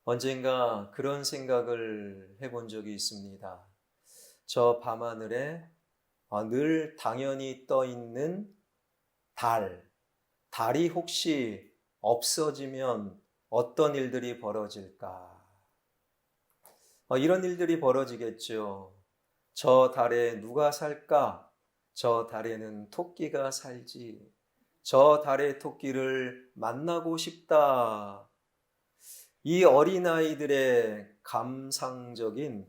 언젠가 그런 생각을 해본 적이 있습니다. 저 밤하늘에 늘 당연히 떠 있는 달이 혹시 없어지면 어떤 일들이 벌어질까? 이런 일들이 벌어지겠죠. 저 달에 누가 살까? 저 달에는 토끼가 살지. 저 달의 토끼를 만나고 싶다. 이 어린아이들의 감상적인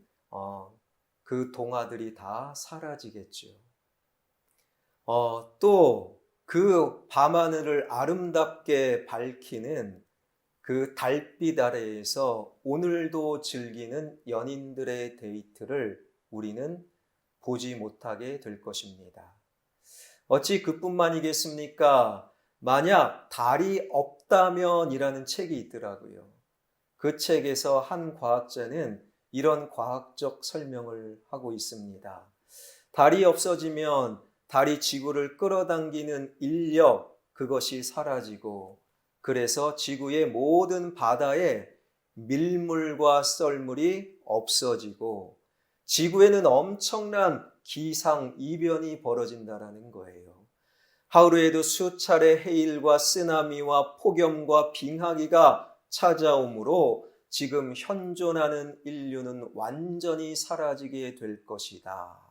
그 동화들이 다 사라지겠죠. 또 그 밤하늘을 아름답게 밝히는 그 달빛 아래에서 오늘도 즐기는 연인들의 데이트를 우리는 보지 못하게 될 것입니다. 어찌 그뿐만이겠습니까? 만약 달이 없다면이라는 책이 있더라고요. 그 책에서 한 과학자는 이런 과학적 설명을 하고 있습니다. 달이 없어지면 달이 지구를 끌어당기는 인력, 그것이 사라지고, 그래서 지구의 모든 바다에 밀물과 썰물이 없어지고, 지구에는 엄청난 기상이변이 벌어진다는 거예요. 하루에도 수차례 해일과 쓰나미와 폭염과 빙하기가 찾아오므로 지금 현존하는 인류는 완전히 사라지게 될 것이다.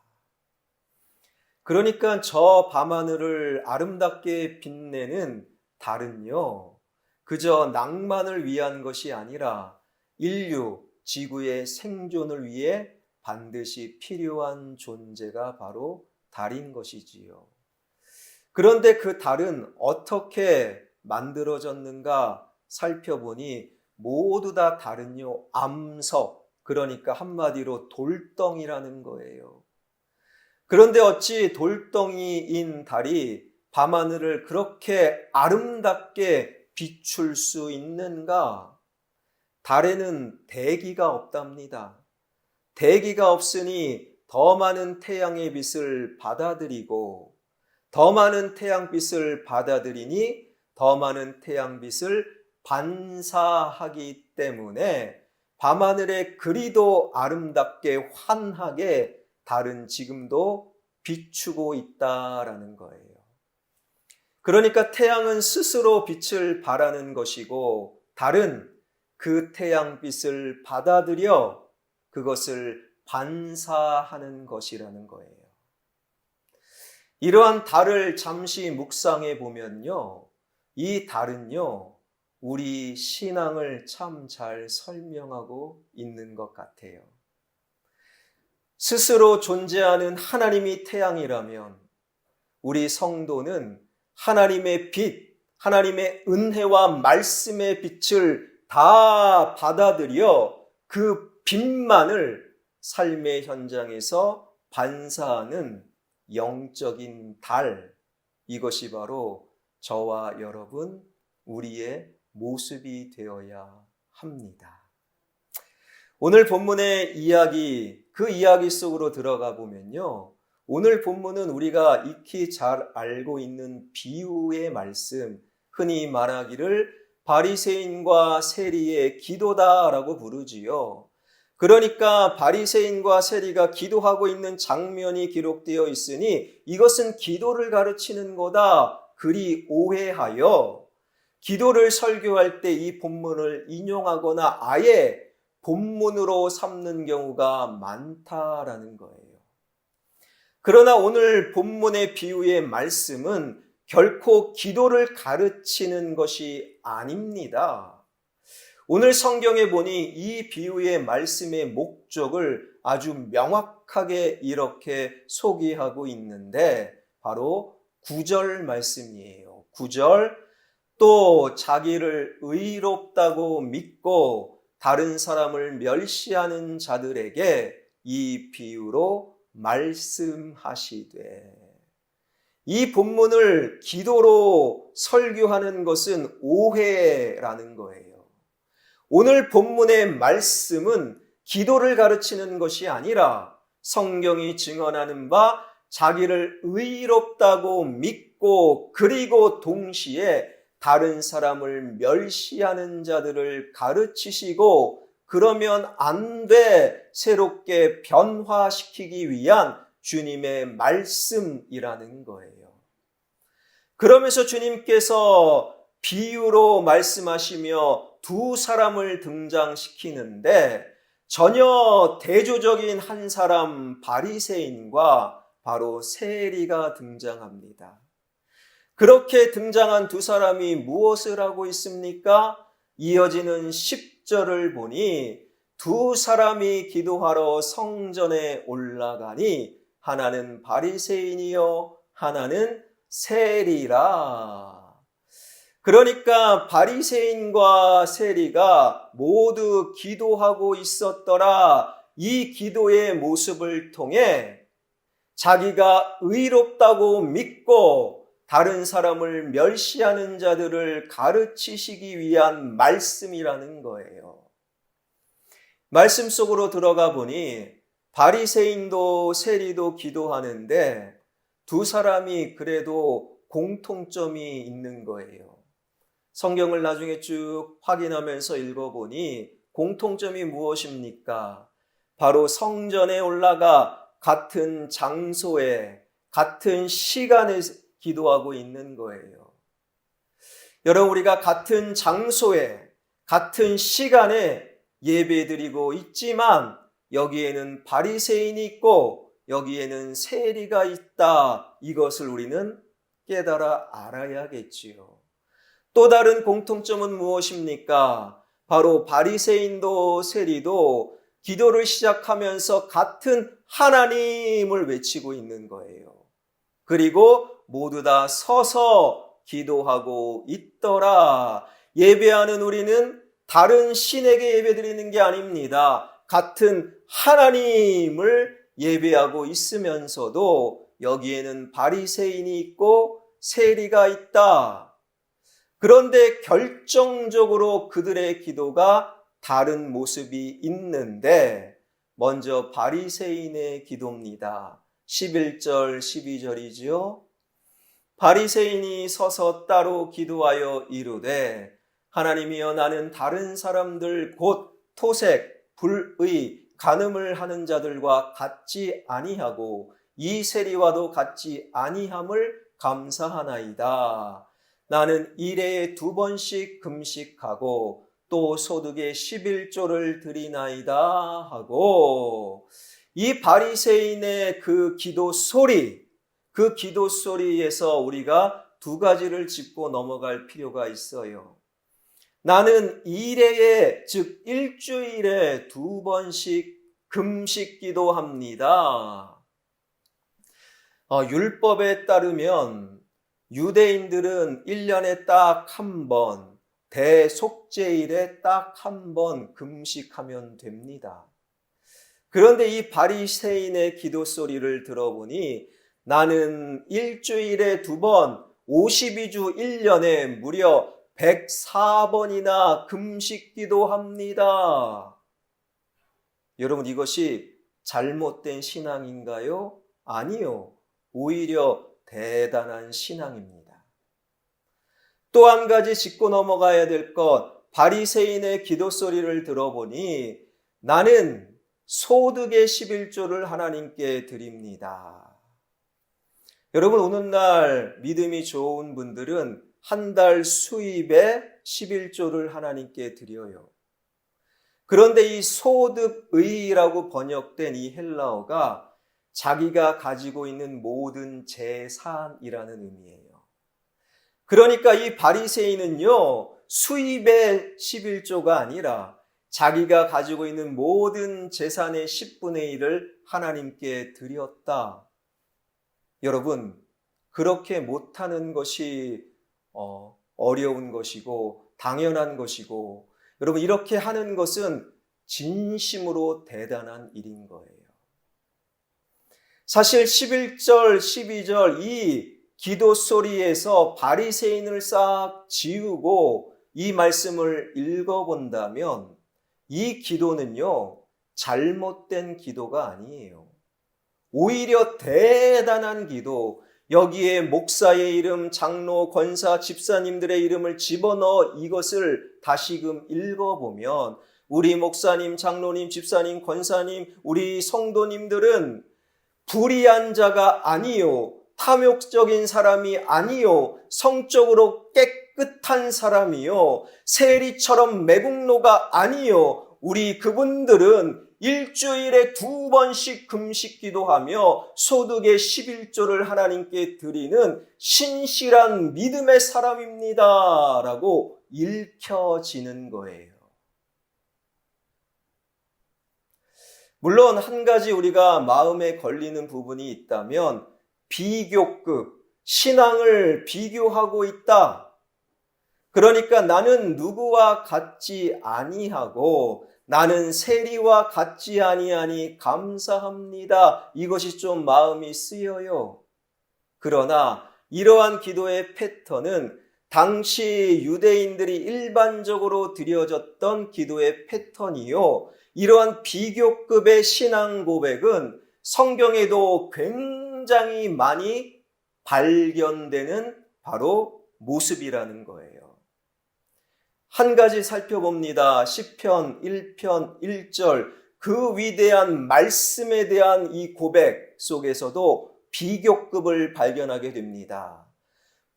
그러니까 저 밤하늘을 아름답게 빛내는 달은요, 그저 낭만을 위한 것이 아니라 인류, 지구의 생존을 위해 반드시 필요한 존재가 바로 달인 것이지요. 그런데 그 달은 어떻게 만들어졌는가 살펴보니 모두 다 달은요, 암석, 그러니까 한마디로 돌덩이라는 거예요. 그런데 어찌 돌덩이인 달이 밤하늘을 그렇게 아름답게 비출 수 있는가? 달에는 대기가 없답니다. 대기가 없으니 더 많은 태양의 빛을 받아들이고, 더 많은 태양빛을 받아들이니 더 많은 태양빛을 반사하기 때문에 밤하늘에 그리도 아름답게 환하게 달은 지금도 비추고 있다라는 거예요. 그러니까 태양은 스스로 빛을 발하는 것이고 달은 그 태양빛을 받아들여 그것을 반사하는 것이라는 거예요. 이러한 달을 잠시 묵상해 보면요, 이 달은요, 우리 신앙을 참 잘 설명하고 있는 것 같아요. 스스로 존재하는 하나님이 태양이라면 우리 성도는 하나님의 빛, 하나님의 은혜와 말씀의 빛을 다 받아들여 그 빛만을 삶의 현장에서 반사하는 영적인 달, 이것이 바로 저와 여러분, 우리의 모습이 되어야 합니다. 오늘 본문의 이야기, 그 이야기 속으로 들어가 보면요, 오늘 본문은 우리가 익히 잘 알고 있는 비유의 말씀, 흔히 말하기를 바리새인과 세리의 기도다라고 부르지요. 그러니까 바리새인과 세리가 기도하고 있는 장면이 기록되어 있으니 이것은 기도를 가르치는 거다, 그리 오해하여 기도를 설교할 때 이 본문을 인용하거나 아예 본문으로 삼는 경우가 많다라는 거예요. 그러나 오늘 본문의 비유의 말씀은 결코 기도를 가르치는 것이 아닙니다. 오늘 성경에 보니 이 비유의 말씀의 목적을 아주 명확하게 이렇게 소개하고 있는데 바로 9절 말씀이에요. 9절, 또 자기를 의롭다고 믿고 다른 사람을 멸시하는 자들에게 이 비유로 말씀하시되, 이 본문을 기도로 설교하는 것은 오해라는 거예요. 오늘 본문의 말씀은 기도를 가르치는 것이 아니라 성경이 증언하는 바 자기를 의롭다고 믿고 그리고 동시에 다른 사람을 멸시하는 자들을 가르치시고 그러면 안 돼 새롭게 변화시키기 위한 주님의 말씀이라는 거예요. 그러면서 주님께서 비유로 말씀하시며 두 사람을 등장시키는데 전혀 대조적인 한 사람 바리새인과 바로 세리가 등장합니다. 그렇게 등장한 두 사람이 무엇을 하고 있습니까? 이어지는 10절을 보니 두 사람이 기도하러 성전에 올라가니 하나는 바리새인이요 하나는 세리라. 그러니까 바리새인과 세리가 모두 기도하고 있었더라. 이 기도의 모습을 통해 자기가 의롭다고 믿고 다른 사람을 멸시하는 자들을 가르치시기 위한 말씀이라는 거예요. 말씀 속으로 들어가 보니 바리새인도 세리도 기도하는데 두 사람이 그래도 공통점이 있는 거예요. 성경을 나중에 쭉 확인하면서 읽어보니 공통점이 무엇입니까? 바로 성전에 올라가 같은 장소에 같은 시간에 기도하고 있는 거예요. 여러분, 우리가 같은 장소에 같은 시간에 예배드리고 있지만 여기에는 바리새인이 있고 여기에는 세리가 있다. 이것을 우리는 깨달아 알아야겠지요. 또 다른 공통점은 무엇입니까? 바로 바리새인도 세리도 기도를 시작하면서 같은 하나님을 외치고 있는 거예요. 그리고 모두 다 서서 기도하고 있더라. 예배하는 우리는 다른 신에게 예배드리는 게 아닙니다. 같은 하나님을 예배하고 있으면서도 여기에는 바리새인이 있고 세리가 있다. 그런데 결정적으로 그들의 기도가 다른 모습이 있는데 먼저 바리새인의 기도입니다. 11절 12절이지요. 바리새인이 서서 따로 기도하여 이르되 하나님이여 나는 다른 사람들 곧 토색, 불의, 간음을 하는 자들과 같지 아니하고 이 세리와도 같지 아니함을 감사하나이다. 나는 일해에 2번씩 금식하고 또 소득의 11조를 드리나이다 하고 이 바리새인의 그 기도 소리, 그 기도 소리에서 우리가 두 가지를 짚고 넘어갈 필요가 있어요. 나는 일해에 즉 일주일에 2번씩 금식 기도합니다. 율법에 따르면 유대인들은 1년에 딱 한 번, 대속죄일에 딱 한 번 금식하면 됩니다. 그런데 이 바리새인의 기도 소리를 들어보니 나는 일주일에 2번, 52주 1년에 무려 104번이나 금식 기도합니다. 여러분, 이것이 잘못된 신앙인가요? 아니요. 오히려 대단한 신앙입니다. 또 한 가지 짚고 넘어가야 될 것, 바리새인의 기도 소리를 들어보니 나는 소득의 11조를 하나님께 드립니다. 여러분, 오늘날 믿음이 좋은 분들은 한 달 수입의 11조를 하나님께 드려요. 그런데 이 소득의라고 번역된 이 헬라어가 자기가 가지고 있는 모든 재산이라는 의미예요. 그러니까 이 바리새인은요, 수입의 11조가 아니라 자기가 가지고 있는 모든 재산의 10분의 1을 하나님께 드렸다. 여러분, 그렇게 못하는 것이 어려운 것이고 당연한 것이고 여러분, 이렇게 하는 것은 진심으로 대단한 일인 거예요. 사실 11절, 12절 이 기도 소리에서 바리새인을 싹 지우고 이 말씀을 읽어본다면 이 기도는요, 잘못된 기도가 아니에요. 오히려 대단한 기도, 여기에 목사의 이름, 장로, 권사, 집사님들의 이름을 집어넣어 이것을 다시금 읽어보면 우리 목사님, 장로님, 집사님, 권사님, 우리 성도님들은 불의한 자가 아니요, 탐욕적인 사람이 아니요, 성적으로 깨끗한 사람이요, 세리처럼 매국노가 아니요, 우리 그분들은 일주일에 2번씩 금식 기도하며 소득의 11조를 하나님께 드리는 신실한 믿음의 사람입니다 라고 읽혀지는 거예요. 물론 한 가지 우리가 마음에 걸리는 부분이 있다면 비교급, 신앙을 비교하고 있다. 그러니까 나는 누구와 같지 아니하고 나는 세리와 같지 아니하니 감사합니다. 이것이 좀 마음이 쓰여요. 그러나 이러한 기도의 패턴은 당시 유대인들이 일반적으로 드려졌던 기도의 패턴이요. 이러한 비교급의 신앙 고백은 성경에도 굉장히 많이 발견되는 바로 모습이라는 거예요. 한 가지 살펴봅니다. 시편 1편 1절 그 위대한 말씀에 대한 이 고백 속에서도 비교급을 발견하게 됩니다.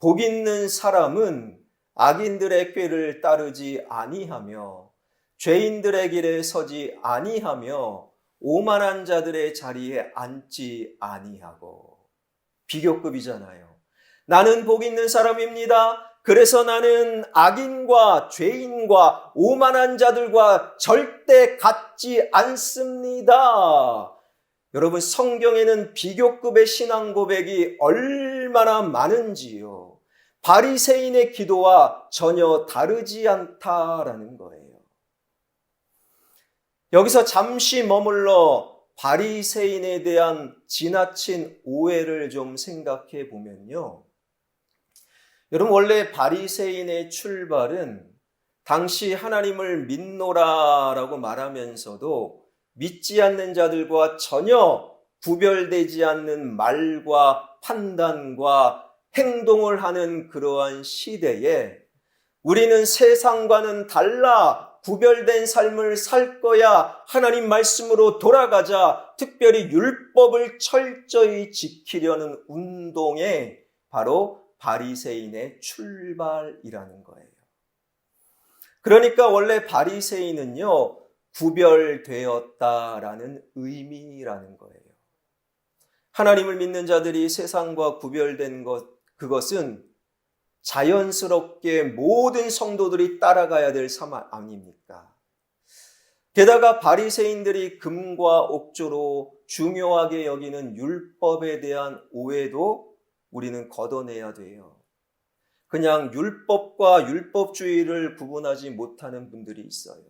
복 있는 사람은 악인들의 꾀를 따르지 아니하며 죄인들의 길에 서지 아니하며 오만한 자들의 자리에 앉지 아니하고. 비교급이잖아요. 나는 복 있는 사람입니다. 그래서 나는 악인과 죄인과 오만한 자들과 절대 같지 않습니다. 여러분, 성경에는 비교급의 신앙 고백이 얼마나 많은지요. 바리새인의 기도와 전혀 다르지 않다라는 거예요. 여기서 잠시 머물러 바리새인에 대한 지나친 오해를 좀 생각해 보면요. 여러분, 원래 바리새인의 출발은 당시 하나님을 믿노라라고 말하면서도 믿지 않는 자들과 전혀 구별되지 않는 말과 판단과 행동을 하는 그러한 시대에 우리는 세상과는 달라 구별된 삶을 살 거야, 하나님 말씀으로 돌아가자, 특별히 율법을 철저히 지키려는 운동에 바로 바리새인의 출발이라는 거예요. 그러니까 원래 바리새인은요, 구별되었다라는 의미라는 거예요. 하나님을 믿는 자들이 세상과 구별된 그것은 자연스럽게 모든 성도들이 따라가야 될 삶 아닙니까? 게다가 바리새인들이 금과 옥조로 중요하게 여기는 율법에 대한 오해도 우리는 걷어내야 돼요. 그냥 율법과 율법주의를 구분하지 못하는 분들이 있어요.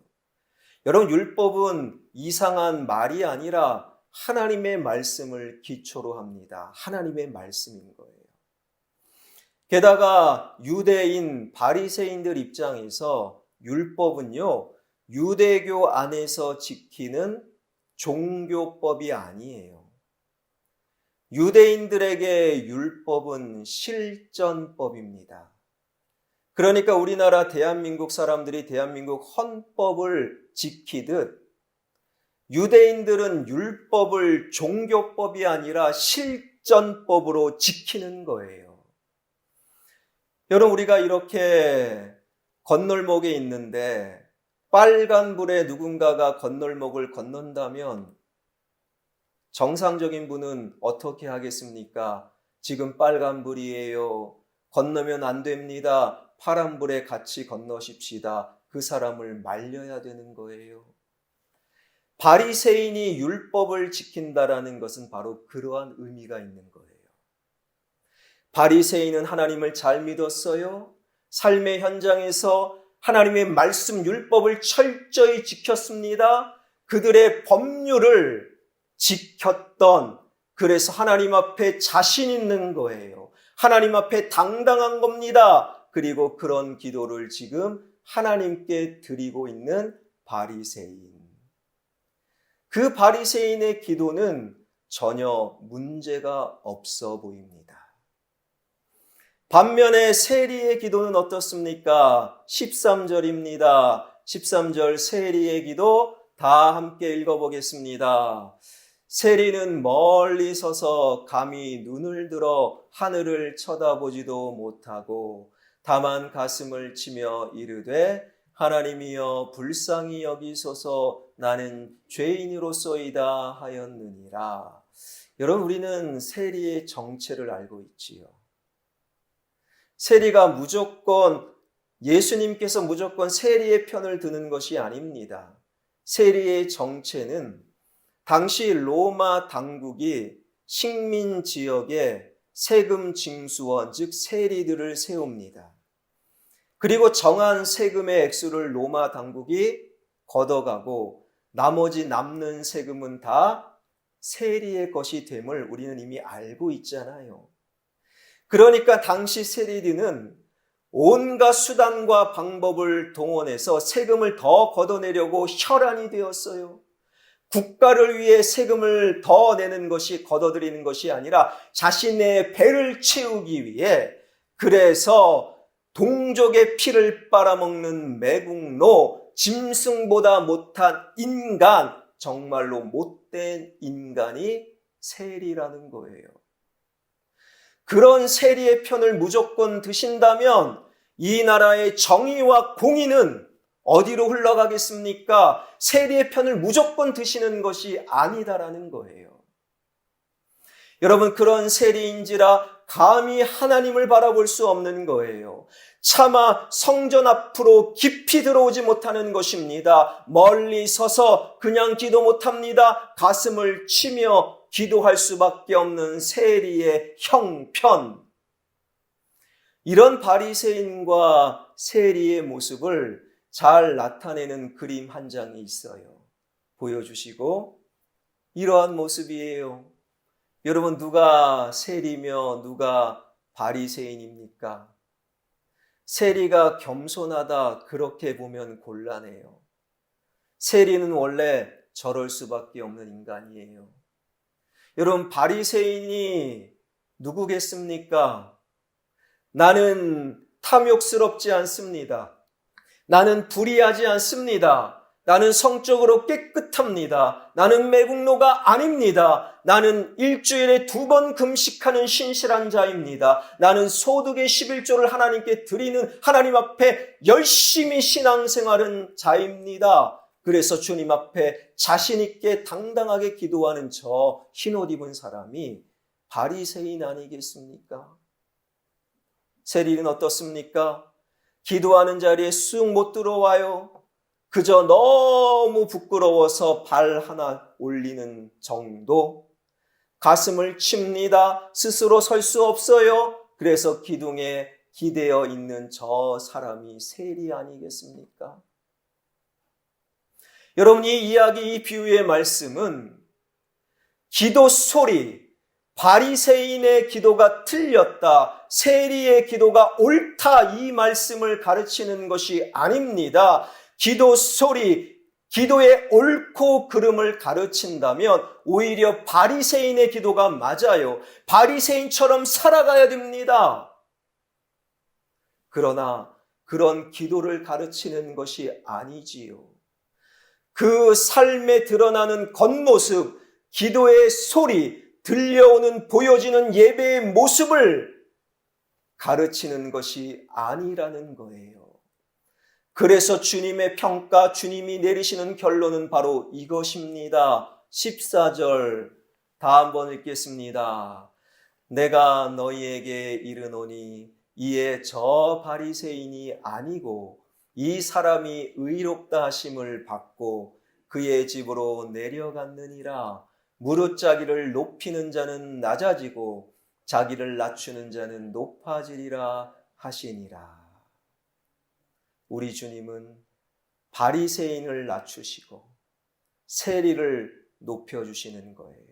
여러분, 율법은 이상한 말이 아니라 하나님의 말씀을 기초로 합니다. 하나님의 말씀인 거예요. 게다가 유대인 바리새인들 입장에서 율법은요, 유대교 안에서 지키는 종교법이 아니에요. 유대인들에게 율법은 실전법입니다. 그러니까 우리나라 대한민국 사람들이 대한민국 헌법을 지키듯 유대인들은 율법을 종교법이 아니라 실전법으로 지키는 거예요. 여러분, 우리가 이렇게 건널목에 있는데 빨간불에 누군가가 건널목을 건넌다면 정상적인 분은 어떻게 하겠습니까? 지금 빨간불이에요. 건너면 안 됩니다. 파란불에 같이 건너십시다. 그 사람을 말려야 되는 거예요. 바리새인이 율법을 지킨다라는 것은 바로 그러한 의미가 있는 거예요. 바리새인은 하나님을 잘 믿었어요. 삶의 현장에서 하나님의 말씀 율법을 철저히 지켰습니다. 그들의 법률을 지켰던, 그래서 하나님 앞에 자신 있는 거예요. 하나님 앞에 당당한 겁니다. 그리고 그런 기도를 지금 하나님께 드리고 있는 바리새인. 그 바리새인의 기도는 전혀 문제가 없어 보입니다. 반면에 세리의 기도는 어떻습니까? 13절입니다. 13절 세리의 기도 다 함께 읽어보겠습니다. 세리는 멀리 서서 감히 눈을 들어 하늘을 쳐다보지도 못하고 다만 가슴을 치며 이르되 하나님이여 불쌍히 여기소서 나는 죄인으로소이다 하였느니라. 여러분, 우리는 세리의 정체를 알고 있지요. 세리가 예수님께서 무조건 세리의 편을 드는 것이 아닙니다. 세리의 정체는 당시 로마 당국이 식민 지역에 세금 징수원, 즉 세리들을 세웁니다. 그리고 정한 세금의 액수를 로마 당국이 걷어가고 나머지 남는 세금은 다 세리의 것이 됨을 우리는 이미 알고 있잖아요. 그러니까 당시 세리들은 온갖 수단과 방법을 동원해서 세금을 더 걷어내려고 혈안이 되었어요. 국가를 위해 세금을 더 내는 것이 걷어들이는 것이 아니라 자신의 배를 채우기 위해, 그래서 동족의 피를 빨아먹는 매국노, 짐승보다 못한 인간, 정말로 못된 인간이 세리라는 거예요. 그런 세리의 편을 무조건 드신다면 이 나라의 정의와 공의는 어디로 흘러가겠습니까? 세리의 편을 무조건 드시는 것이 아니다라는 거예요. 여러분, 그런 세리인지라 감히 하나님을 바라볼 수 없는 거예요. 차마 성전 앞으로 깊이 들어오지 못하는 것입니다. 멀리 서서 그냥 기도 못합니다. 가슴을 치며 기도할 수밖에 없는 세리의 형편. 이런 바리새인과 세리의 모습을 잘 나타내는 그림 한 장이 있어요. 보여주시고, 이러한 모습이에요. 여러분, 누가 세리며 누가 바리새인입니까? 세리가 겸손하다, 그렇게 보면 곤란해요. 세리는 원래 저럴 수밖에 없는 인간이에요. 여러분, 바리새인이 누구겠습니까? 나는 탐욕스럽지 않습니다. 나는 불의하지 않습니다. 나는 성적으로 깨끗합니다. 나는 매국노가 아닙니다. 나는 일주일에 2번 금식하는 신실한 자입니다. 나는 소득의 11조를 하나님께 드리는, 하나님 앞에 열심히 신앙생활은 자입니다. 그래서 주님 앞에 자신 있게 당당하게 기도하는 저 흰옷 입은 사람이 바리새인 아니겠습니까? 세리는 어떻습니까? 기도하는 자리에 쑥 못 들어와요. 그저 너무 부끄러워서 발 하나 올리는 정도. 가슴을 칩니다. 스스로 설 수 없어요. 그래서 기둥에 기대어 있는 저 사람이 세리 아니겠습니까? 여러분, 이 이야기, 이 비유의 말씀은 기도 소리, 바리새인의 기도가 틀렸다, 세리의 기도가 옳다, 이 말씀을 가르치는 것이 아닙니다. 기도 소리, 기도의 옳고 그름을 가르친다면 오히려 바리새인의 기도가 맞아요. 바리새인처럼 살아가야 됩니다. 그러나 그런 기도를 가르치는 것이 아니지요. 그 삶에 드러나는 겉모습, 기도의 소리, 들려오는, 보여지는 예배의 모습을 가르치는 것이 아니라는 거예요. 그래서 주님의 평가, 주님이 내리시는 결론은 바로 이것입니다. 14절 다 한번 읽겠습니다. 내가 너희에게 이르노니 이에 저 바리새인이 아니고 이 사람이 의롭다 하심을 받고 그의 집으로 내려갔느니라. 무릇 자기를 높이는 자는 낮아지고 자기를 낮추는 자는 높아지리라 하시니라. 우리 주님은 바리새인을 낮추시고 세리를 높여주시는 거예요.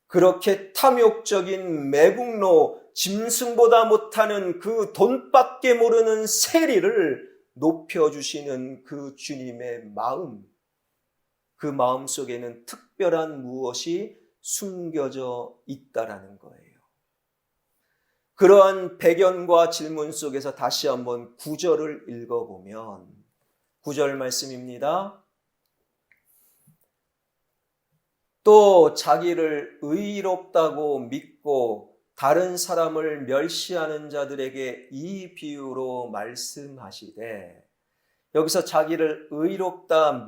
그렇게 탐욕적인 매국노, 짐승보다 못하는 그 돈밖에 모르는 세리를 높여주시는 그 주님의 마음, 그 마음 속에는 특별한 무엇이 숨겨져 있다라는 거예요. 그러한 배경과 질문 속에서 다시 한번 9절을 읽어보면 9절 말씀입니다. 또 자기를 의롭다고 믿고 다른 사람을 멸시하는 자들에게 이 비유로 말씀하시되, 여기서 자기를 의롭다,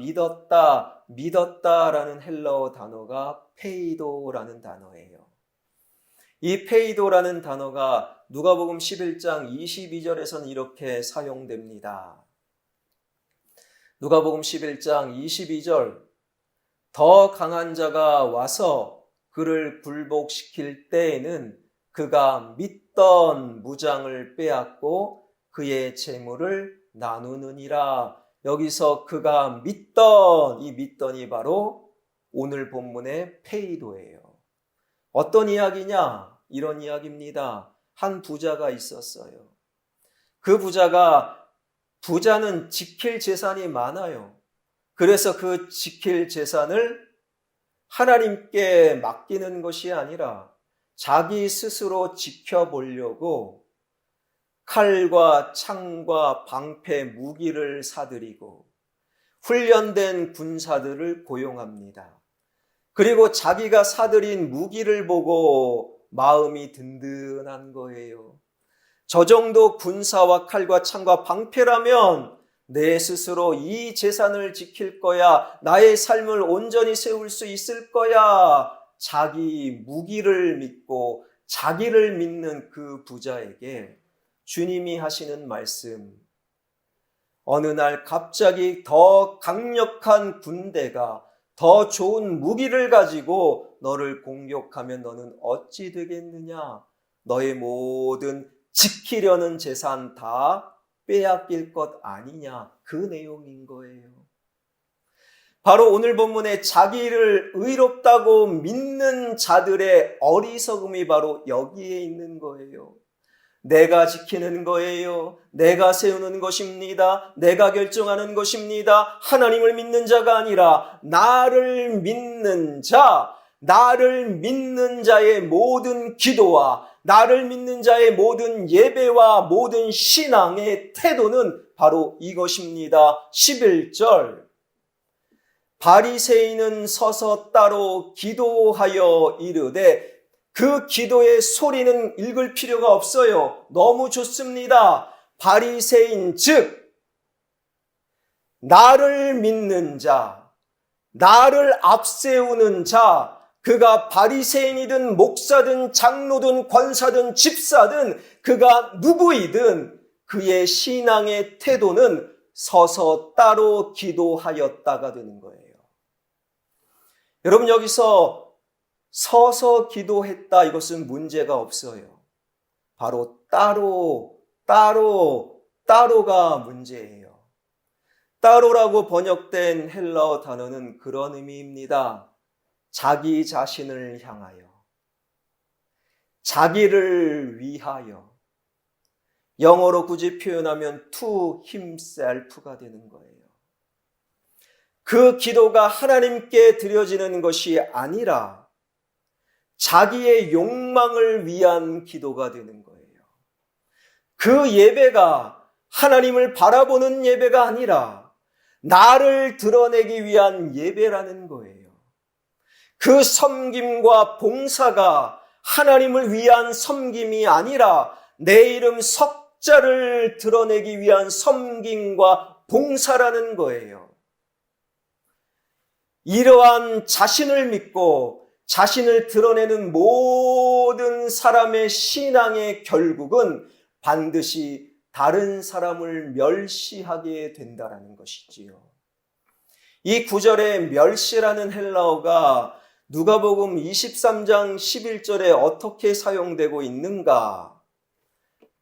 믿었다라는 헬라어 단어가 페이도라는 단어예요. 이 페이도라는 단어가 누가복음 11장 22절에서는 이렇게 사용됩니다. 누가복음 11장 22절, 더 강한 자가 와서 그를 굴복시킬 때에는 그가 믿던 무장을 빼앗고 그의 재물을 나누느니라. 여기서 그가 믿던, 이 믿던이 바로 오늘 본문의 페이도예요. 어떤 이야기냐? 이런 이야기입니다. 한 부자가 있었어요. 그 부자는 지킬 재산이 많아요. 그래서 그 지킬 재산을 하나님께 맡기는 것이 아니라 자기 스스로 지켜보려고 칼과 창과 방패, 무기를 사들이고 훈련된 군사들을 고용합니다. 그리고 자기가 사들인 무기를 보고 마음이 든든한 거예요. 저 정도 군사와 칼과 창과 방패라면 내 스스로 이 재산을 지킬 거야. 나의 삶을 온전히 세울 수 있을 거야. 자기 무기를 믿고 자기를 믿는 그 부자에게 주님이 하시는 말씀, 어느 날 갑자기 더 강력한 군대가 더 좋은 무기를 가지고 너를 공격하면 너는 어찌 되겠느냐? 너의 모든 지키려는 재산 다 빼앗길 것 아니냐? 그 내용인 거예요. 바로 오늘 본문에 자기를 의롭다고 믿는 자들의 어리석음이 바로 여기에 있는 거예요. 내가 지키는 거예요. 내가 세우는 것입니다. 내가 결정하는 것입니다. 하나님을 믿는 자가 아니라 나를 믿는 자, 나를 믿는 자의 모든 기도와 나를 믿는 자의 모든 예배와 모든 신앙의 태도는 바로 이것입니다. 11절, 바리새인은 서서 따로 기도하여 이르되, 그 기도의 소리는 읽을 필요가 없어요. 너무 좋습니다. 바리새인 즉 나를 믿는 자, 나를 앞세우는 자, 그가 바리새인이든 목사든 장로든 권사든 집사든 그가 누구이든 그의 신앙의 태도는 서서 따로 기도하였다가 되는 거예요. 여러분, 여기서 서서 기도했다, 이것은 문제가 없어요. 바로 따로가 문제예요. 따로라고 번역된 헬라어 단어는 그런 의미입니다. 자기 자신을 향하여, 자기를 위하여. 영어로 굳이 표현하면 to himself가 되는 거예요. 그 기도가 하나님께 드려지는 것이 아니라 자기의 욕망을 위한 기도가 되는 거예요. 그 예배가 하나님을 바라보는 예배가 아니라 나를 드러내기 위한 예배라는 거예요. 그 섬김과 봉사가 하나님을 위한 섬김이 아니라 내 이름 석자를 드러내기 위한 섬김과 봉사라는 거예요. 이러한 자신을 믿고 자신을 드러내는 모든 사람의 신앙의 결국은 반드시 다른 사람을 멸시하게 된다는 것이지요. 이 구절의 멸시라는 헬라어가 누가복음 23장 11절에 어떻게 사용되고 있는가?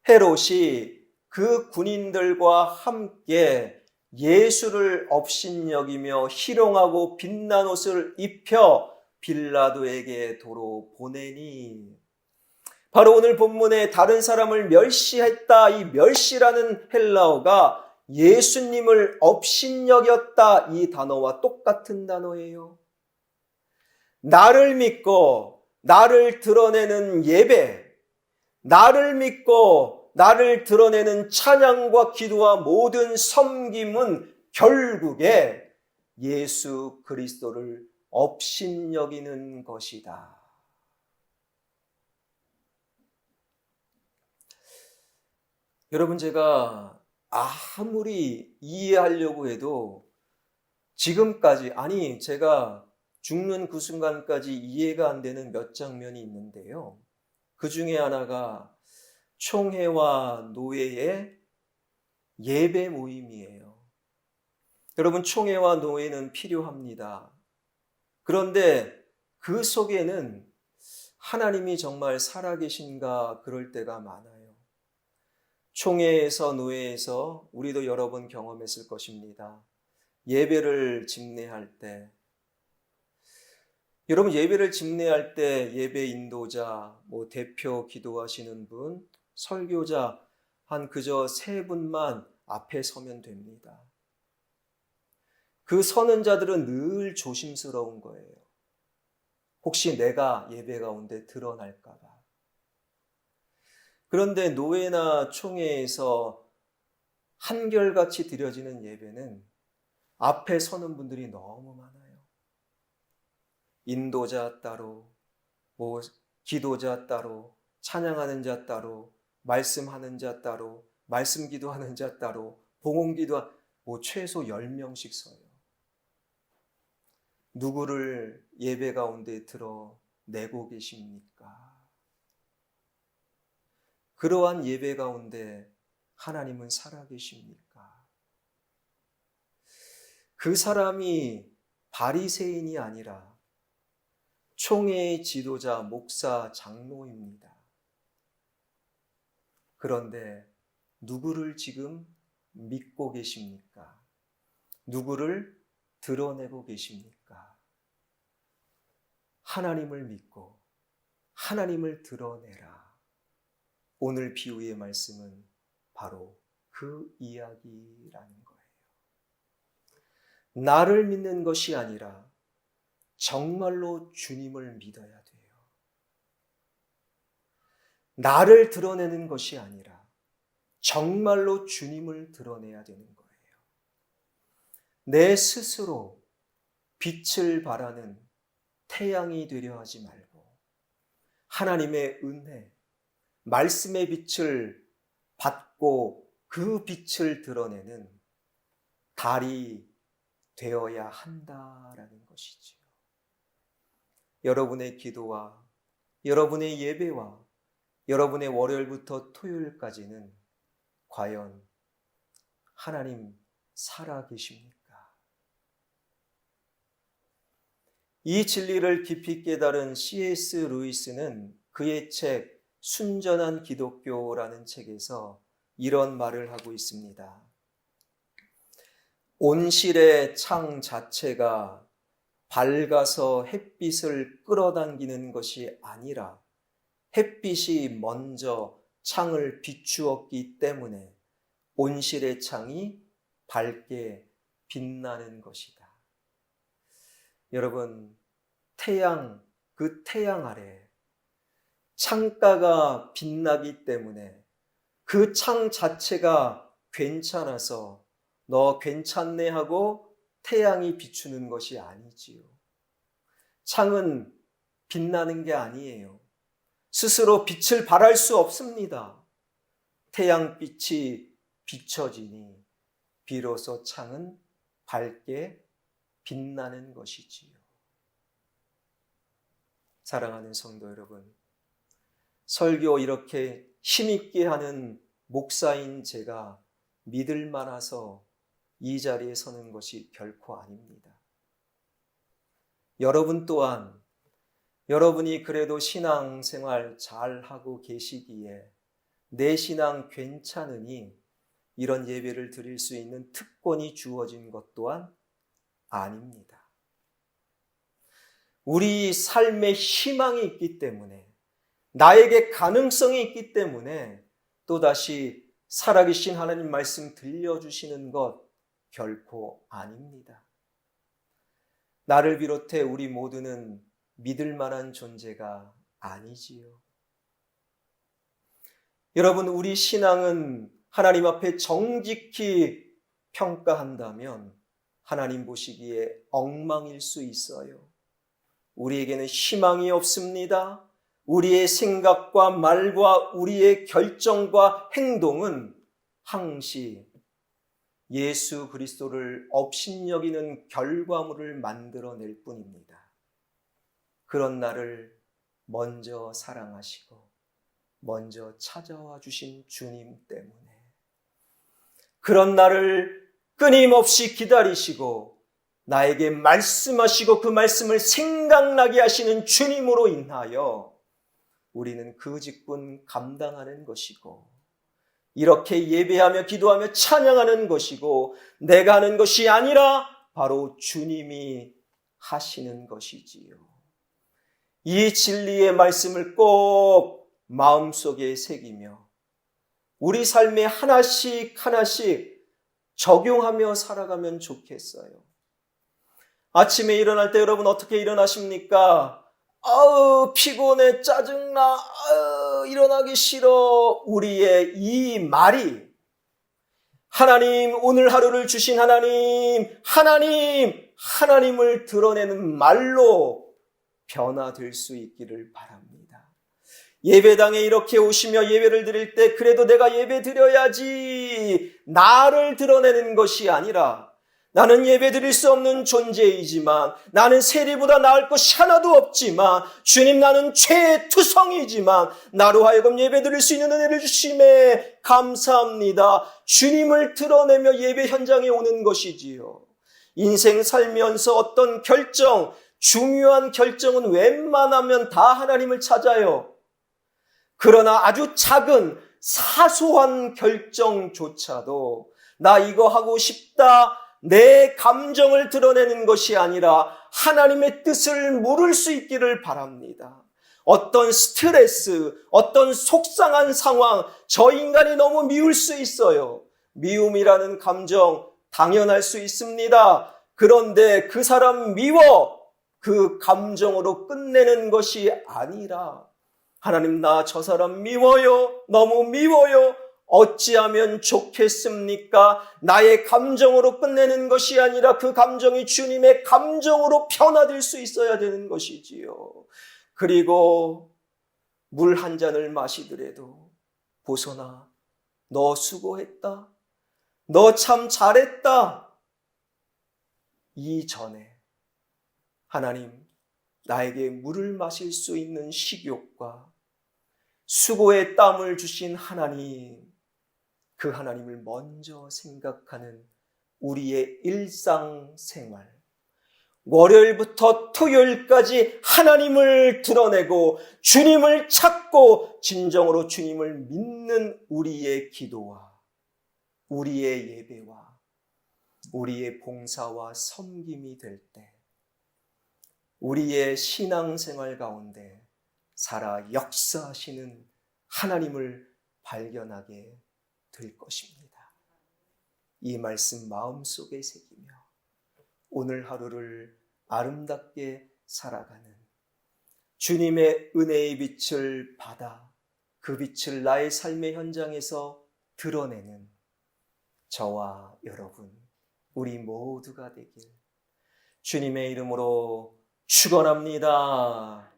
헤롯이 그 군인들과 함께 예수를 업신여기며 희롱하고 빛난 옷을 입혀 빌라도에게 도로 보내니, 바로 오늘 본문에 다른 사람을 멸시했다, 이 멸시라는 헬라어가 예수님을 업신여겼다, 이 단어와 똑같은 단어예요. 나를 믿고 나를 드러내는 예배, 나를 믿고 나를 드러내는 찬양과 기도와 모든 섬김은 결국에 예수 그리스도를 업신여기는 것이다. 여러분, 제가 아무리 이해하려고 해도 지금까지, 아니 제가 죽는 그 순간까지 이해가 안 되는 몇 장면이 있는데요. 그 중에 하나가 총회와 노예의 예배 모임이에요. 여러분, 총회와 노예는 필요합니다. 그런데 그 속에는 하나님이 정말 살아계신가 그럴 때가 많아요. 총회에서 노예에서 우리도 여러 번 경험했을 것입니다. 예배를 집례할 때, 여러분 예배를 집례할 때 예배 인도자, 대표 기도하시는 분, 설교자 한 그저 세 분만 앞에 서면 됩니다. 그 서는 자들은 늘 조심스러운 거예요. 혹시 내가 예배 가운데 드러날까 봐. 그런데 노예나 총회에서 한결같이 드려지는 예배는 앞에 서는 분들이 너무 많아요. 인도자 따로, 기도자 따로, 찬양하는 자 따로, 말씀하는 자 따로, 말씀 기도하는 자 따로, 봉헌 기도, 최소 10명씩 서요. 누구를 예배 가운데 드러내고 계십니까? 그러한 예배 가운데 하나님은 살아계십니까? 그 사람이 바리새인이 아니라 총회의 지도자, 목사, 장로입니다. 그런데 누구를 지금 믿고 계십니까? 누구를 드러내고 계십니까? 하나님을 믿고 하나님을 드러내라. 오늘 비유의 말씀은 바로 그 이야기라는 거예요. 나를 믿는 것이 아니라 정말로 주님을 믿어야 돼요. 나를 드러내는 것이 아니라 정말로 주님을 드러내야 되는 거예요. 내 스스로 빛을 발하는 태양이 되려 하지 말고 하나님의 은혜, 말씀의 빛을 받고 그 빛을 드러내는 달이 되어야 한다라는 것이지요. 여러분의 기도와 여러분의 예배와 여러분의 월요일부터 토요일까지는 과연 하나님 살아계십니까? 이 진리를 깊이 깨달은 C.S. 루이스는 그의 책 순전한 기독교라는 책에서 이런 말을 하고 있습니다. 온실의 창 자체가 밝아서 햇빛을 끌어당기는 것이 아니라 햇빛이 먼저 창을 비추었기 때문에 온실의 창이 밝게 빛나는 것이다. 여러분, 그 태양 아래 창가가 빛나기 때문에 그 창 자체가 괜찮아서 너 괜찮네 하고 태양이 비추는 것이 아니지요. 창은 빛나는 게 아니에요. 스스로 빛을 발할 수 없습니다. 태양빛이 비춰지니 비로소 창은 밝게 빛나는 것이지요. 사랑하는 성도 여러분, 설교 이렇게 힘있게 하는 목사인 제가 믿을 만해서 이 자리에 서는 것이 결코 아닙니다. 여러분 또한 여러분이 그래도 신앙생활 잘하고 계시기에 내 신앙 괜찮으니 이런 예배를 드릴 수 있는 특권이 주어진 것 또한 아닙니다. 우리 삶에 희망이 있기 때문에, 나에게 가능성이 있기 때문에 또다시 살아계신 하나님 말씀 들려주시는 것 결코 아닙니다. 나를 비롯해 우리 모두는 믿을 만한 존재가 아니지요. 여러분, 우리 신앙은 하나님 앞에 정직히 평가한다면 하나님 보시기에 엉망일 수 있어요. 우리에게는 희망이 없습니다. 우리의 생각과 말과 우리의 결정과 행동은 항시 예수 그리스도를 업신여기는 결과물을 만들어낼 뿐입니다. 그런 나를 먼저 사랑하시고 먼저 찾아와 주신 주님 때문에, 그런 나를 끊임없이 기다리시고 나에게 말씀하시고 그 말씀을 생각나게 하시는 주님으로 인하여 우리는 그 직분 감당하는 것이고, 이렇게 예배하며 기도하며 찬양하는 것이고, 내가 하는 것이 아니라 바로 주님이 하시는 것이지요. 이 진리의 말씀을 꼭 마음속에 새기며 우리 삶에 하나씩 하나씩 적용하며 살아가면 좋겠어요. 아침에 일어날 때 여러분 어떻게 일어나십니까? 아우 피곤해, 짜증나, 아우 일어나기 싫어. 우리의 이 말이 하나님, 오늘 하루를 주신 하나님을 드러내는 말로 변화될 수 있기를 바랍니다. 예배당에 이렇게 오시며 예배를 드릴 때 그래도 내가 예배 드려야지, 나를 드러내는 것이 아니라 나는 예배 드릴 수 없는 존재이지만, 나는 세리보다 나을 것이 하나도 없지만, 주님 나는 죄의 투성이지만 나로 하여금 예배 드릴 수 있는 은혜를 주심에 감사합니다. 주님을 드러내며 예배 현장에 오는 것이지요. 인생 살면서 어떤 결정, 중요한 결정은 웬만하면 다 하나님을 찾아요. 그러나 아주 작은 사소한 결정조차도 나 이거 하고 싶다, 내 감정을 드러내는 것이 아니라 하나님의 뜻을 물을 수 있기를 바랍니다. 어떤 스트레스, 어떤 속상한 상황, 저 인간이 너무 미울 수 있어요. 미움이라는 감정 당연할 수 있습니다. 그런데 그 사람 미워, 그 감정으로 끝내는 것이 아니라 하나님, 나 저 사람 미워요. 너무 미워요. 어찌하면 좋겠습니까? 나의 감정으로 끝내는 것이 아니라 그 감정이 주님의 감정으로 변화될 수 있어야 되는 것이지요. 그리고 물 한 잔을 마시더라도 보소나, 너 수고했다. 너 참 잘했다. 이전에 하나님, 나에게 물을 마실 수 있는 식욕과 수고의 땀을 주신 하나님, 그 하나님을 먼저 생각하는 우리의 일상생활, 월요일부터 토요일까지 하나님을 드러내고 주님을 찾고 진정으로 주님을 믿는 우리의 기도와 우리의 예배와 우리의 봉사와 섬김이 될 때 우리의 신앙생활 가운데 살아 역사하시는 하나님을 발견하게 될 것입니다. 이 말씀 마음속에 새기며 오늘 하루를 아름답게 살아가는, 주님의 은혜의 빛을 받아 그 빛을 나의 삶의 현장에서 드러내는 저와 여러분, 우리 모두가 되길 주님의 이름으로 축원합니다.